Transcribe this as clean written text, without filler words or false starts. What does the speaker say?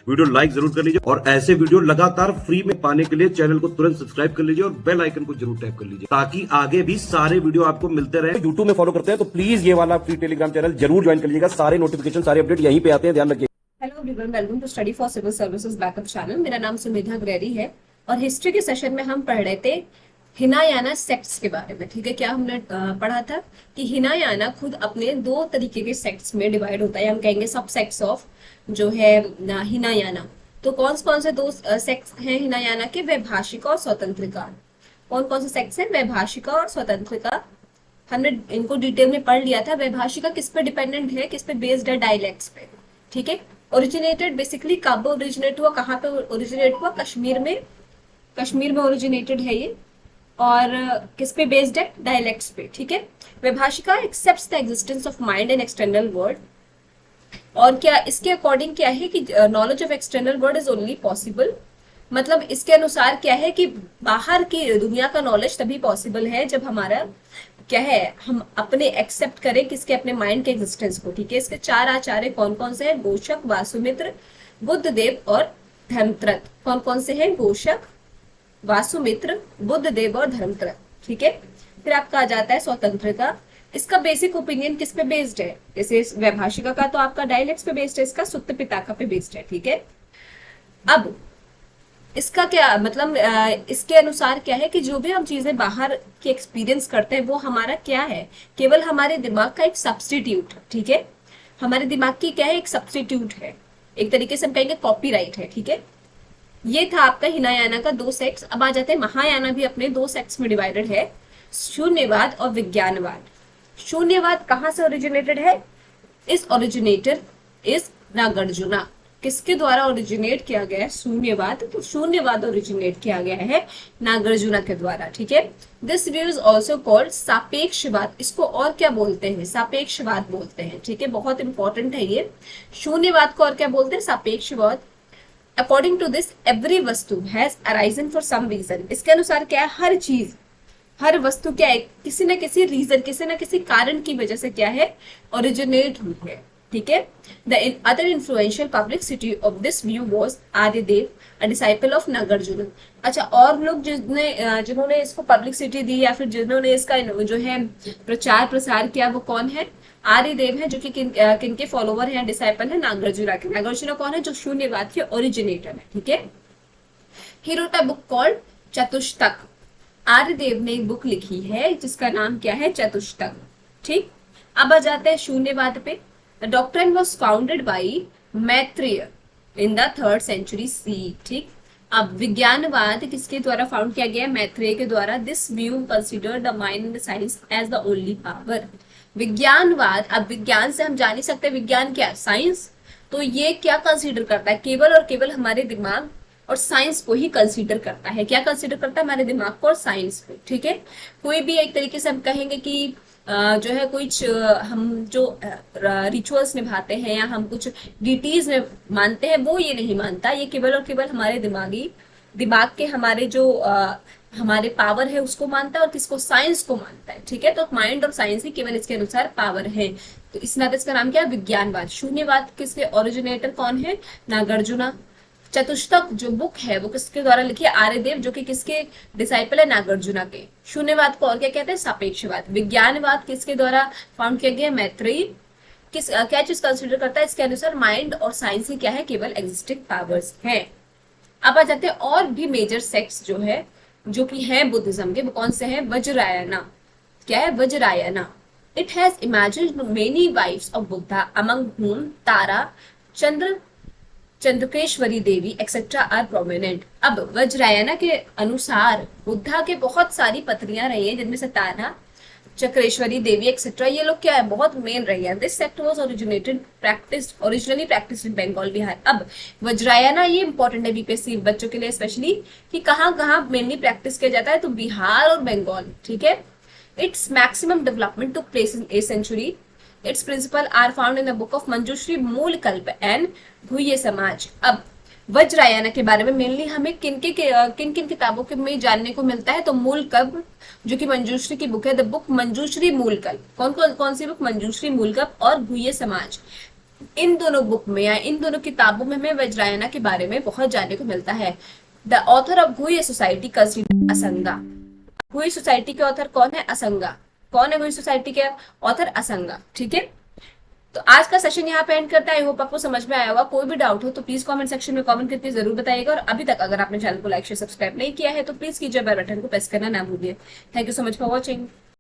Video like जरूर कर लीजिए और ऐसे वीडियो लगातार फ्री में पाने के लिए चैनल को तुरंत सब्सक्राइब कर लीजिए और बेल आइकन को जरूर टैप कर लीजिए ताकि आगे भी सारे वीडियो आपको मिलते रहे। यूट्यूब में फॉलो करते हैं तो प्लीज ये वाला फ्री टेलीग्राम चैनल जरूर ज्वाइन कर लीजिएगा। सारे नोटिफिकेशन सारे अपडेट यहीं पे आते हैं, ध्यान रखिए। Hello everyone, welcome to study for civil services backup channel. मेरा नाम सुमेधा ग्रेरी है और हिस्ट्री के सेशन में हम पढ़ रहे थे हिनायाना सेक्ट्स के बारे में। ठीक है, क्या हमने पढ़ा था कि हिनायाना खुद अपने दो तरीके के सेक्ट्स में डिवाइड होता है, हम कहेंगे सब सेक्ट्स ऑफ जो है हिनायाना। तो कौन से दो सेक्ट्स हैं हिनायाना के? वैभाषिका और स्वतंत्रिका। कौन से सेक्ट्स हैं? वैभाषिका और स्वतंत्रिका। हमने इनको डिटेल में पढ़ लिया था। वैभाषिका किस पे डिपेंडेंट है, किस पे बेस्ड है? डायलेक्ट्स पे। ठीक है, ओरिजिनेटेड बेसिकली कब ओरिजिनेट हुआ, कहाँ पे ओरिजिनेट हुआ? कश्मीर में ओरिजिनेटेड है ये। और किस पे बेस्ड है? डायलेक्ट्स पे। ठीक है, Vaibhashika accepts the existence of mind and external world. और क्या इसके अकॉर्डिंग क्या है कि knowledge of external world is only possible, मतलब इसके अनुसार क्या है कि बाहर की दुनिया का नॉलेज तभी पॉसिबल है जब हमारा क्या है, हम अपने एक्सेप्ट करें किसके? अपने माइंड के एग्जिस्टेंस को। ठीक है, इसके चार आचार्य कौन से हैं? गोशक, वासुमित्र, बुद्धदेव और धर्मत्रत। कौन से हैं? गोशक, वासुमित्र, बुद्धदेव और धर्मत्रत। ठीक है, फिर आपका आ जाता है स्वतंत्रता। इसका बेसिक ओपिनियन किस पे बेस्ड है? जैसे वैभाषिका का तो आपका डायलेक्ट्स पे बेस्ड है, इसका सुत्त पिताका पे बेस्ड है। ठीक है, अब इसका क्या मतलब, इसके अनुसार क्या है कि जो भी हम चीजें बाहर के एक्सपीरियंस करते हैं वो हमारा क्या है? केवल हमारे दिमाग का एक सब्स्टिट्यूट। ठीक है, हमारे दिमाग की क्या है? एक सब्स्टिट्यूट है, एक तरीके से हम कहेंगे कॉपीराइट है। ठीक है, ये था आपका हिनायाना का दो सेक्ट्स। अब आ जाते हैं महायाना भी अपने दो सेक्ट्स में डिवाइडेड है, शून्यवाद और विज्ञानवाद। शून्यवाद कहाँ से ओरिजिनेटेड है? इस ओरिजिनेटर इज नागार्जुना। किसके द्वारा ओरिजिनेट किया गया है? शून्यवाद। तो शून्यवाद ओरिजिनेट किया गया है नागार्जुना के द्वारा। ठीक है, this view is also called सापेक्षवाद। इसको और क्या बोलते हैं? सापेक्षवाद बोलते हैं। ठीक है, बहुत इंपॉर्टेंट है ये। शून्यवाद को और क्या बोलते हैं? सापेक्षवाद। अकॉर्डिंग टू दिस एवरी वस्तु has arisen for some reason. इसके अनुसार क्या है? हर चीज, हर वस्तु क्या है? किसी न किसी रीजन, किसी न किसी कारण की वजह से क्या है? ओरिजिनेट हुई है। ठीक है, the other influential publicity of this view was Aryadev, a disciple of Nagarjuna. अच्छा, और लोग जिन्होंने इसको पब्लिसिटी दी या फिर जिन्होंने इसका जो है प्रचार प्रसार किया वो कौन है? आर्यदेव है, जो कि किनके फॉलोवर हैं? डिसाइपल है नागार्जुना के। नागार्जुना कौन है? जो शून्यवाद के ओरिजिनेटर है। ठीक है, he wrote a book called Chatushtaka. Aryadeva ने एक बुक लिखी है जिसका नाम क्या है? चतुष्टक। ठीक, अब आ जाते हैं शून्यवाद पे। The doctrine was founded by Maitreya in the 3rd century CE। ठीक, अब विज्ञानवाद किसके द्वारा फाउंड किया गया? मैत्रेय के द्वारा। This view consider the mind and the science as the only power. Vijnanavada, अब विज्ञान से हम जान ही सकते हैं विज्ञान क्या? साइंस। तो ये क्या कंसीडर करता है? केवल और केवल हमारे दिमाग और साइंस को ही कंसीडर करता है। क्या कंसीडर करता है? हमारे दिमाग को और साइंस को। ठीक है, कोई भी एक तरीके से हम कहेंगे कि जो है कुछ हम जो रिचुअल्स निभाते हैं या हम कुछ डिटीज में मानते हैं वो ये नहीं मानता। ये केवल और केवल हमारे दिमाग के हमारे जो हमारे पावर है उसको मानता है और किसको? साइंस को मानता है। ठीक है, तो माइंड और साइंस ही केवल इसके अनुसार पावर है। तो इस नाते इसका नाम क्या है? विज्ञानवाद। शून्यवाद किसके ओरिजिनेटर कौन है? नागार्जुना। चतुष्टक जो बुक है वो किसके द्वारा लिखी है? आर्यदेव, जो कि किसके डिसाइपल है? नागार्जुना के। शून्यवाद को और क्या कहते हैं? सापेक्षवाद। विज्ञानवाद किसके द्वारा फाउंड किया गया? मैत्रेय। क्या चीज कंसिडर करता है? इसके अनुसार माइंड और साइंस ही क्या है? केवल एग्जिस्टिंग पावर्स हैं। अब आ जाते हैं और भी मेजर सेक्ट्स जो है, जो कि है बुद्धिज्म के। वो कौन से हैं? वज्रायना। क्या है? Vajrayana. It has imagined many wifes of Buddha among whom Tara, Chandrakeshwari Devi etcetera are prominent. अब वज्रायना के अनुसार बुद्धा के बहुत सारी पत्नियां रही हैं, जिनमें से तारा, चक्रेश्वरी देवी एक्सेट्रा, ये लोग क्या है? बहुत मेन रही है। This sect was originally practised in Bengal, Bihar. अब वज्रायना ये इंपॉर्टेंट है बीपीएससी बच्चों के लिए स्पेशली, कि कहाँ कहाँ मेनली प्रैक्टिस किया जाता है? तो बिहार और बंगाल। ठीक है, its maximum development took place in 8th century। Its principles are found in the book of Manjushri Mulakalpa and भूये समाज। अब वज्रायना के बारे में मेनली हमें किन किन किताबों के में जानने को मिलता है? तो मूलकल्प, जो कि मंजूश्री की बुक है, द बुक मंजूश्री मूलकल्प। कौन सी बुक? मंजूश्री मूलकल्प और भूये समाज। इन दोनों बुक में या इन दोनों किताबों में हमें वज्रायना के बारे में बहुत जानने को मिलता है। द ऑथर ऑफ गुह्य सोसाइटी कंसीडर असंगा। गुह्य सोसाइटी के ऑथर कौन है? असंगा। कौन है गुह्य सोसाइटी के ऑथर? असंगा। ठीक है, तो आज का सेशन यहाँ पे एंड करता है। आई होप आपको समझ में आया होगा। कोई भी डाउट हो तो प्लीज कमेंट सेक्शन में कमेंट करके जरूर बताइएगा। और अभी तक अगर आपने चैनल को लाइक शेयर सब्सक्राइब नहीं किया है तो प्लीज कीजिए, बेल बटन को प्रेस करना ना भूलिए। Thank you so much for watching.